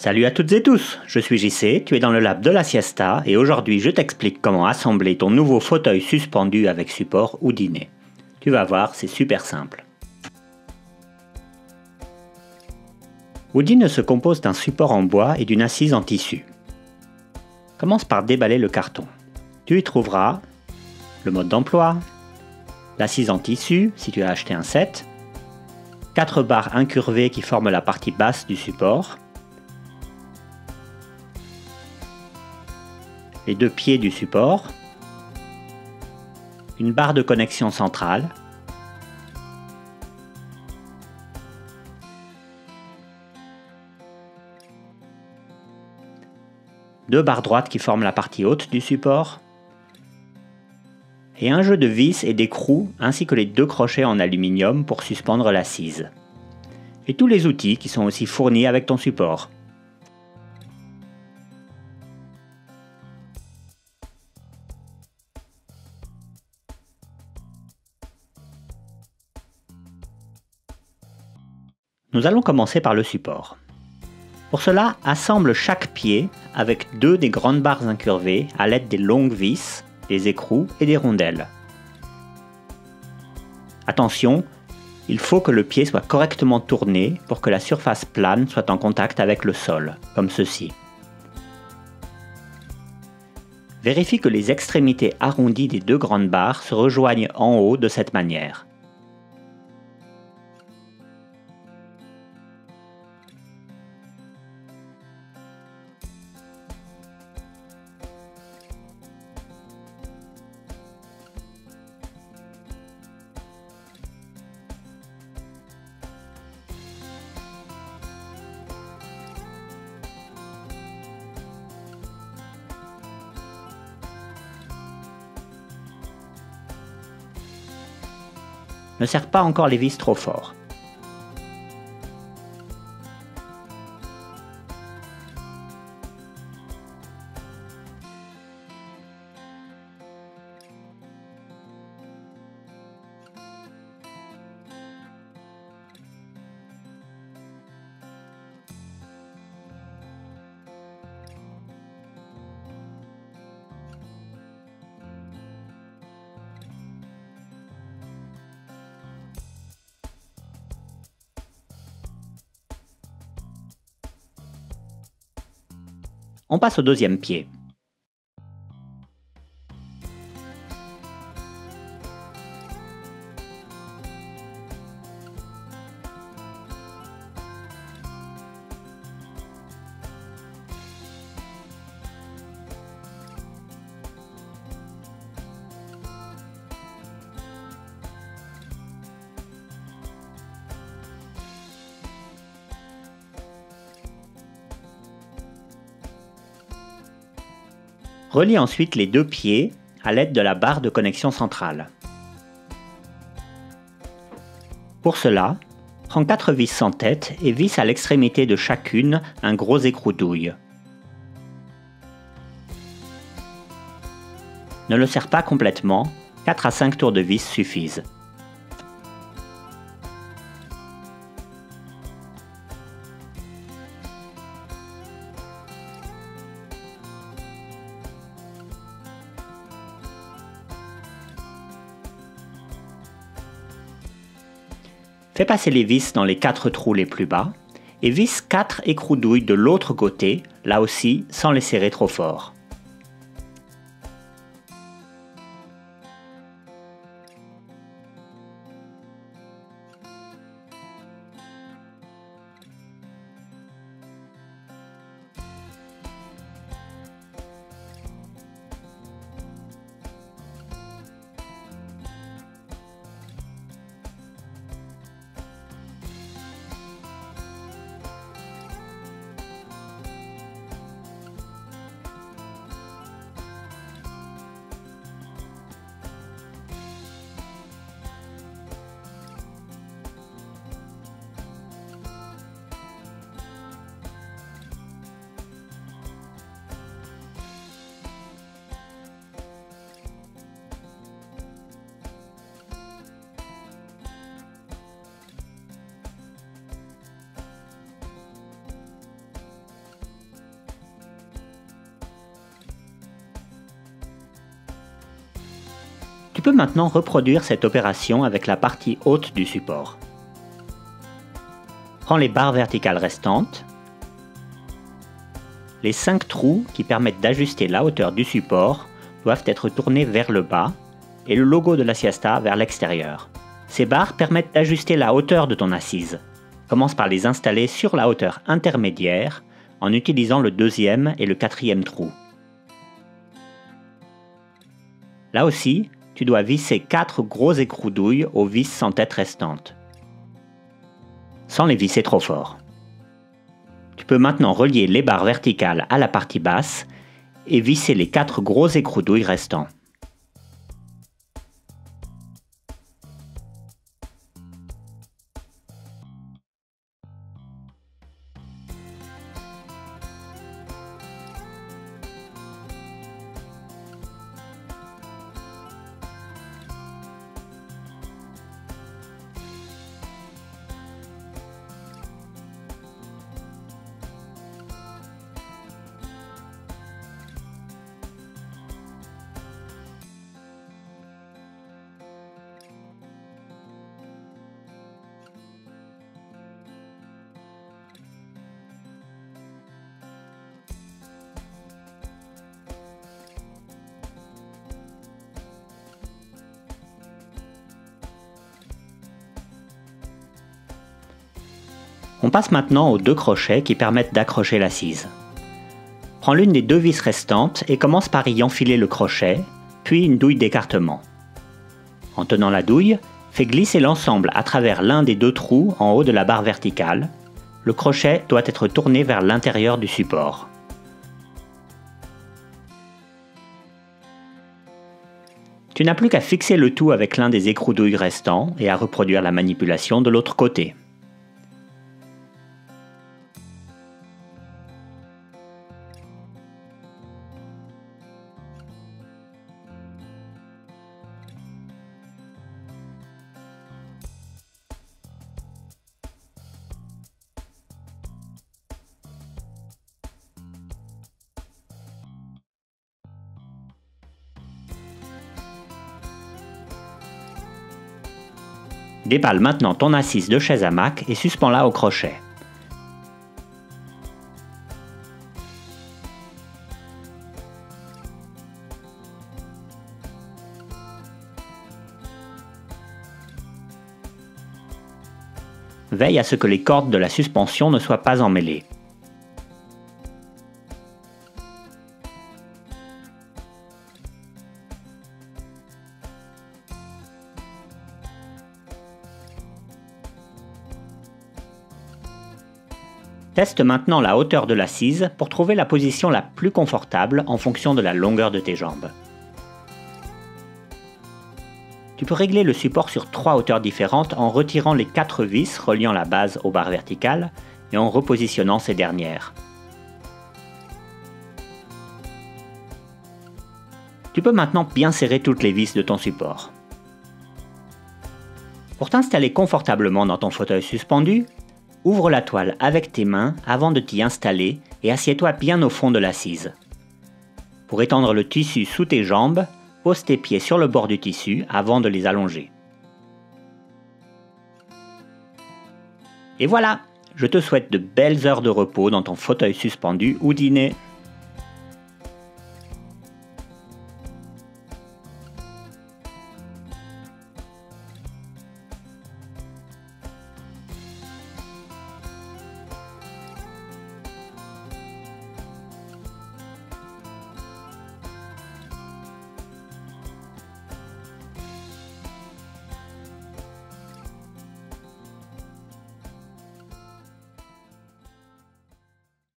Salut à toutes et tous, je suis JC, tu es dans le lab de la siesta et aujourd'hui je t'explique comment assembler ton nouveau fauteuil suspendu avec support Houdini. Tu vas voir, c'est super simple. Houdini se compose d'un support en bois et d'une assise en tissu. Commence par déballer le carton. Tu y trouveras le mode d'emploi, l'assise en tissu si tu as acheté un set, 4 barres incurvées qui forment la partie basse du support, les 2 pieds du support, une barre de connexion centrale, deux barres droites qui forment la partie haute du support, et un jeu de vis et d'écrous ainsi que les 2 crochets en aluminium pour suspendre l'assise. Et tous les outils qui sont aussi fournis avec ton support. Nous allons commencer par le support. Pour cela, assemble chaque pied avec 2 des grandes barres incurvées à l'aide des longues vis, des écrous et des rondelles. Attention, il faut que le pied soit correctement tourné pour que la surface plane soit en contact avec le sol, comme ceci. Vérifie que les extrémités arrondies des 2 grandes barres se rejoignent en haut de cette manière. Ne serre pas encore les vis trop fort. On passe au 2e pied. Relie ensuite les 2 pieds à l'aide de la barre de connexion centrale. Pour cela, prends 4 vis sans tête et visse à l'extrémité de chacune un gros écrou douille. Ne le serre pas complètement, 4 à 5 tours de vis suffisent. Fais passer les vis dans les 4 trous les plus bas et visse 4 écrous douilles de l'autre côté, là aussi sans les serrer trop fort. Tu peux maintenant reproduire cette opération avec la partie haute du support. Prends les barres verticales restantes, les 5 trous qui permettent d'ajuster la hauteur du support doivent être tournés vers le bas et le logo de la Siesta vers l'extérieur. Ces barres permettent d'ajuster la hauteur de ton assise. Commence par les installer sur la hauteur intermédiaire en utilisant le 2e et le 4e trou. Là aussi, tu dois visser 4 gros écrous douilles aux vis sans tête restantes, sans les visser trop fort. Tu peux maintenant relier les barres verticales à la partie basse et visser les 4 gros écrous douilles restants. On passe maintenant aux 2 crochets qui permettent d'accrocher l'assise. Prends l'une des 2 vis restantes et commence par y enfiler le crochet, puis une douille d'écartement. En tenant la douille, fais glisser l'ensemble à travers l'un des 2 trous en haut de la barre verticale. Le crochet doit être tourné vers l'intérieur du support. Tu n'as plus qu'à fixer le tout avec l'un des écrous douilles restants et à reproduire la manipulation de l'autre côté. Déballe maintenant ton assise de chaise hamac et suspends-la au crochet. Veille à ce que les cordes de la suspension ne soient pas emmêlées. Teste maintenant la hauteur de l'assise pour trouver la position la plus confortable en fonction de la longueur de tes jambes. Tu peux régler le support sur 3 hauteurs différentes en retirant les 4 vis reliant la base aux barres verticales et en repositionnant ces dernières. Tu peux maintenant bien serrer toutes les vis de ton support. Pour t'installer confortablement dans ton fauteuil suspendu, ouvre la toile avec tes mains avant de t'y installer et assieds-toi bien au fond de l'assise. Pour étendre le tissu sous tes jambes, pose tes pieds sur le bord du tissu avant de les allonger. Et voilà, je te souhaite de belles heures de repos dans ton fauteuil suspendu ou dîner.